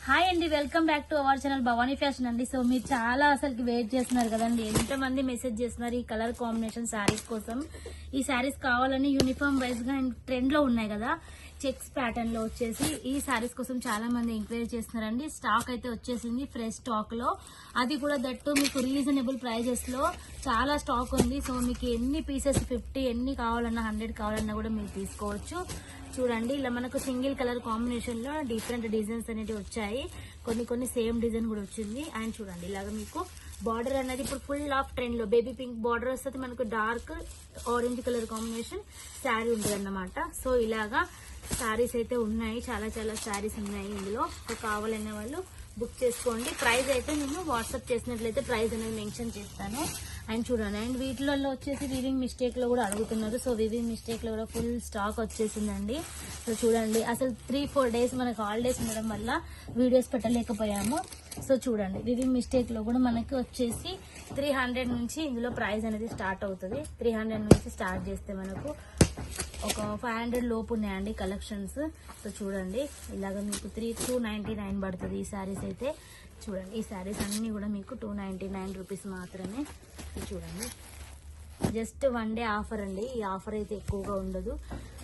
Hi అండి, welcome back to our channel Bhavani fashion అండి. So మీరు చాలా అసలుకి వెయిట్ చేస్తున్నారు కదండి, ఎంతమంది మెసేజ్ చేస్తున్నారు ఈ కలర్ కాంబినేషన్ శారీస్ కోసం. ఈ శారీస్ కావాలని యూనిఫామ్ వైజ్ గా ట్రెండ్ లో ఉన్నాయి కదా, చెక్స్ ప్యాటర్న్ లో వచ్చేసి ఈ శారీస్ కోసం చాలా మంది ఎంక్వైరీ చేస్తున్నారండి. స్టాక్ అయితే వచ్చేసింది ఫ్రెష్ స్టాక్ లో, అది కూడా దట్టు మీకు రీజనబుల్ ప్రైజెస్ లో చాలా స్టాక్ ఉంది. సో మీకు ఎన్ని పీసెస్ 50 ఎన్ని కావాలన్నా 100 కావాలన్నా కూడా మీరు తీసుకోవచ్చు. చూడండి, ఇలా మనకు సింగిల్ కలర్ కాంబినేషన్ లో డిఫరెంట్ డిజైన్స్ అనేవి వచ్చాయి, కొన్ని సేమ్ డిజైన్ కూడా వచ్చింది. అండ్ చూడండి, ఇలాగ మీకు బార్డర్ అనేది ఇప్పుడు ఫుల్ ఆఫ్ ట్రెండ్ లో బేబీ పింక్ బార్డర్ వస్తుంది, మనకు dark orange colour combination sari ఉంటుంది అన్నమాట. సో ఇలాగా శారీస్ అయితే ఉన్నాయి, చాలా శారీస్ ఉన్నాయి ఇందులో. సో కావాలనే వాళ్ళు బుక్ చేసుకోండి. ప్రైస్ అయితే నేను వాట్సాప్ చేసినట్లయితే ప్రైస్ అనేది మెన్షన్ చేస్తాను. అండ్ చూడండి, అండ్ వీటిలలో వచ్చేసి వివింగ్ మిస్టేక్ లో కూడా అడుగుతున్నారు. సో వివింగ్ మిస్టేక్ లో కూడా ఫుల్ స్టాక్ వచ్చేసిందండి. సో చూడండి, అసలు 3-4 డేస్ మనకు హాలిడేస్ ఉండడం వల్ల వీడియోస్ పెట్టలేకపోయాము. సో చూడండి, వివింగ్ మిస్టేక్ లో కూడా మనకి వచ్చేసి 300 నుంచి ఇందులో ప్రైస్ అనేది స్టార్ట్ అవుతుంది. 300 నుంచి స్టార్ట్ చేస్తే మనకు ఒక 500 లోపు ఉన్నాయండి కలెక్షన్స్. సో చూడండి, ఇలాగ మీకు 299 పడుతుంది ఈ శారీస్ అయితే. చూడండి, ఈ శారీస్ అన్ని కూడా మీకు 299 రూపీస్ మాత్రమే. చూడండి, జస్ట్ 1 డే ఆఫర్ అండి, ఈ ఆఫర్ అయితే ఎక్కువగా ఉండదు.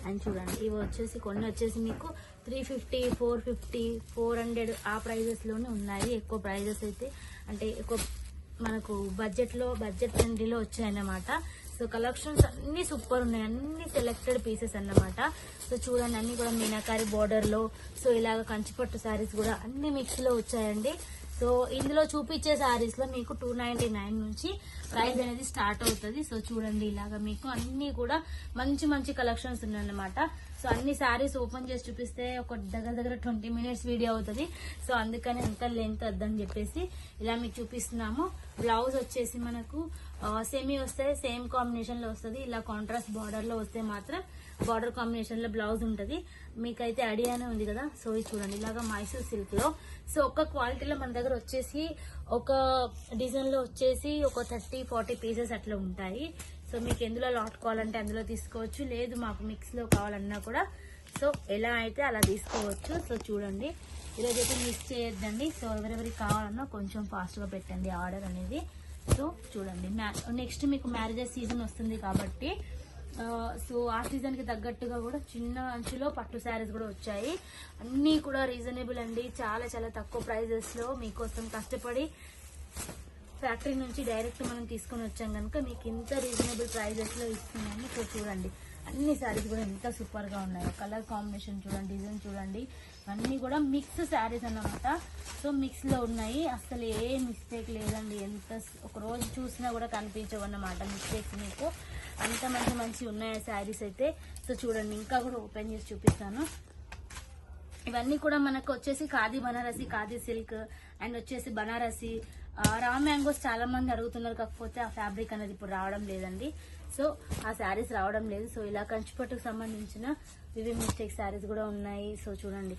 అండ్ చూడండి, ఇవి వచ్చేసి కొన్ని వచ్చేసి మీకు 350, 450, 400 ఆ ప్రైజెస్ లోనే ఉన్నాయి. ఎక్కువ ప్రైజెస్ అయితే అంటే ఎక్కువ మనకు బడ్జెట్ ఫ్రెండ్లీలో వచ్చాయన్నమాట. సో కలెక్షన్స్ అన్ని సూపర్ ఉన్నాయి, అన్ని సెలెక్టెడ్ పీసెస్ అన్నమాట. సో చూడండి, అన్ని కూడా మీనాకారి బోర్డర్ లో, సో ఇలాగ కంచిపట్టు శారీస్ కూడా అన్ని మిక్స్ లో వచ్చాయండి. సో ఇందులో చూపించే శారీస్ లో మీకు 299 నుంచి ప్రైస్ అనేది స్టార్ట్ అవుతుంది. సో చూడండి, ఇలాగా మీకు అన్ని కూడా మంచి కలెక్షన్స్ ఉన్నాయన్నమాట. సో అన్ని శారీస్ ఓపెన్ చేసి చూపిస్తే ఒక దగ్గర 20 మినిట్స్ వీడియో అవుతుంది. సో అందుకని ఎంత లెంత్ వద్దని చెప్పేసి ఇలా మీకు చూపిస్తున్నాము. బ్లౌజ్ వచ్చేసి మనకు సెమీ వస్తుంది, సేమ్ కాంబినేషన్ లో వస్తుంది. ఇలా కాంట్రాస్ట్ బార్డర్ లో వస్తే మాత్రం బార్డర్ కాంబినేషన్ లో బ్లౌజ్ ఉంటుంది. మీకైతే ఐడియానే ఉంది కదా. సో ఇది చూడండి, ఇలాగా మైసూర్ సిల్క్ లో. సో ఒక క్వాలిటీలో మన దగ్గర వచ్చేసి ఒక డిజైన్ లో వచ్చేసి ఒక 30-40 పీసెస్ అట్లా ఉంటాయి. సో మీకు ఎందులో లాట్ కావాలంటే అందులో తీసుకోవచ్చు, లేదు మాకు మిక్స్ లో కావాలన్నా కూడా సో ఎలా అయితే అలా తీసుకోవచ్చు. సో చూడండి, ఈరోజు అయితే మిస్ చేయొద్దండి. సో ఎవరెవరికి కావాలన్నా కొంచెం ఫాస్ట్ గా పెట్టండి ఆర్డర్ అనేది. సో చూడండి, నెక్స్ట్ మీకు మ్యారేజెస్ సీజన్ వస్తుంది కాబట్టి సో ఆ సీజన్ కి తగ్గట్టుగా కూడా చిన్న అంచులో పట్టు శారీస్ కూడా వచ్చాయి. అన్ని కూడా రీజనబుల్ అండి, చాలా తక్కువ ప్రైజెస్ లో మీకోసం కష్టపడి ఫ్యాక్టరీ నుంచి డైరెక్ట్ మనం తీసుకొని వచ్చాం కనుక మీకు ఇంత రీజనబుల్ ప్రైజెస్ లో ఇస్తున్నాము. సో చూడండి, అన్ని శారీస్ కూడా ఎంత సూపర్ గా ఉన్నాయో. కలర్ కాంబినేషన్ చూడండి, డిజైన్ చూడండి, అన్ని కూడా మిక్స్ శారీస్ అన్నమాట. సో మిక్స్ లో ఉన్నాయి, అసలు ఏ మిస్టేక్ లేదండి. ఎంత ఒక రోజు చూసినా కూడా కనిపించవు అన్నమాట మిస్టేక్స్ మీకు. అంత మంచి ఉన్నాయి శారీస్ అయితే. సో చూడండి, ఇంకా కూడా ఓపెన్ చేసి చూపిస్తాను. ఇవన్నీ కూడా మనకు వచ్చేసి ఖాదీ బనారసి, ఖాదీ సిల్క్ అండ్ వచ్చేసి బనారసి రా మ్యాంగోస్ చాలా మంది అడుగుతున్నారు, కాకపోతే ఆ ఫ్యాబ్రిక్ అనేది ఇప్పుడు రావడం లేదండి. సో ఆ శారీస్ రావడం లేదు. సో ఇలా కంచిపట్టుకు సంబంధించిన వివి మిస్టేక్ శారీస్ కూడా ఉన్నాయి. సో చూడండి,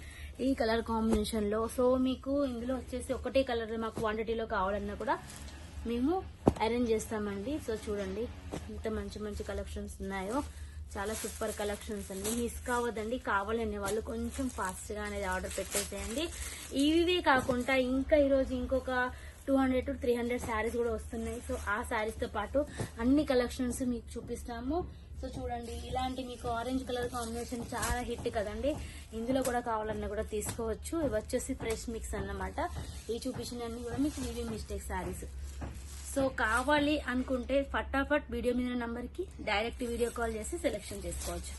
ఈ కలర్ కాంబినేషన్ లో. సో మీకు ఇందులో వచ్చేసి ఒకటే కలర్ మాకు క్వాంటిటీలో కావాలన్నా కూడా మేము అరేంజ్ చేస్తామండి. సో చూడండి, ఇంత మంచి కలెక్షన్స్ ఉన్నాయో, చాలా సూపర్ కలెక్షన్స్ అండి. మిస్ కావద్దండి, కావాలనే వాళ్ళు కొంచెం ఫాస్ట్ గా అనేది ఆర్డర్ పెట్టేసేయండి. ఇవే కాకుండా ఇంకా ఈరోజు ఇంకొక 200 to 300 శారీస్ కూడా వస్తున్నాయి. సో ఆ శారీస్ తో పాటు అన్ని కలెక్షన్స్ మీకు చూపిస్తాము. సో చూడండి, ఇలాంటి మీకు ఆరెంజ్ కలర్ కాంబినేషన్ చాలా హిట్ కదండి, ఇందులో కూడా కావాలన్నా కూడా తీసుకోవచ్చు. ఇవి వచ్చేసి ఫ్రెష్ మిక్స్ అన్నమాట. ఈ చూపించినన్ని కూడా మీకు వీవింగ్ మిస్టేక్ శారీస్. సో కావాలి అనుకుంటే ఫటాఫట్ వీడియో మీద నంబర్ కి డైరెక్ట్ వీడియో కాల్ చేసి సెలెక్షన్ చేసుకోవచ్చు.